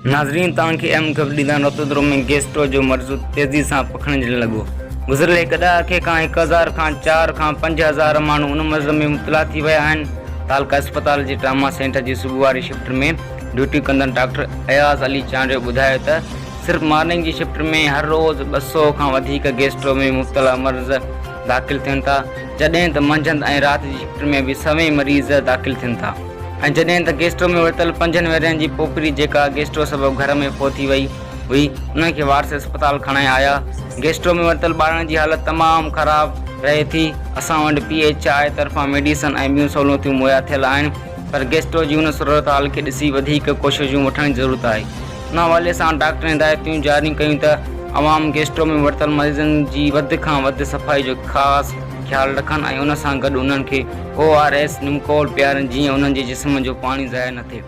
नाज़रीन तव्हांखे अहम ख़बर ॾींदा रतोद्रो में गैस्ट्रो जो मर्ज़ तेज़ी सां पखणण लॻो। गुज़िरियल हिकु ॾहाके खां 1000 खां 4 खां 5000 माण्हू उन मर्ज़ में मुब्तला थी विया आहिनि। तालका अस्पताल जे ट्रामा सेंटर जी सुबुह वारी शिफ्ट में ड्यूटी कंदड़ डॉक्टर अयाज़ अली चांडियो ॿुधायो त सिर्फ़ मॉर्निंग जी शिफ्ट में हर रोज़ 200 खां वधीक गैस्ट्रो में मुब्तला मर्ज़ दाख़िल थियनि था, जॾहिं त मंझंदि ऐं राति जी शिफ्ट में बि सवें मरीज़ दाख़िल थियनि था। ऐं जॾहिं त गैस्ट्रो में वरितल 5 वेरियनि जी पोपरी जेका गैस्ट्रो सबबु घर में फोती वई हुई उनखे वारस अस्पताल खणाए आया। गैस्ट्रो में वरितल ॿारनि जी हालत तमामु ख़राबु रहे थी। असां वटि PHI तरफ़ां मेडिसन ऐं ॿियूं सहूलियतूं मुहैया थियल आहिनि, पर गैस्ट्रो जी उन सूरत हाल खे ॾिसी वधीक कोशिशूं वठण जी ज़रूरत आहे। उन हवाले सां डॉक्टर हिदायतूं जारी कयूं त अवाम गैस्ट्रो में वरितल मरीज़नि जी वधि खां वधि सफ़ाई जो ख़ासि ख्यालु रखनि ऐं उन सां गॾु उन्हनि खे ORS निमकोल पीआरनि जीअं उन्हनि जे जिस्म जो पाणी ज़ाया न थिए।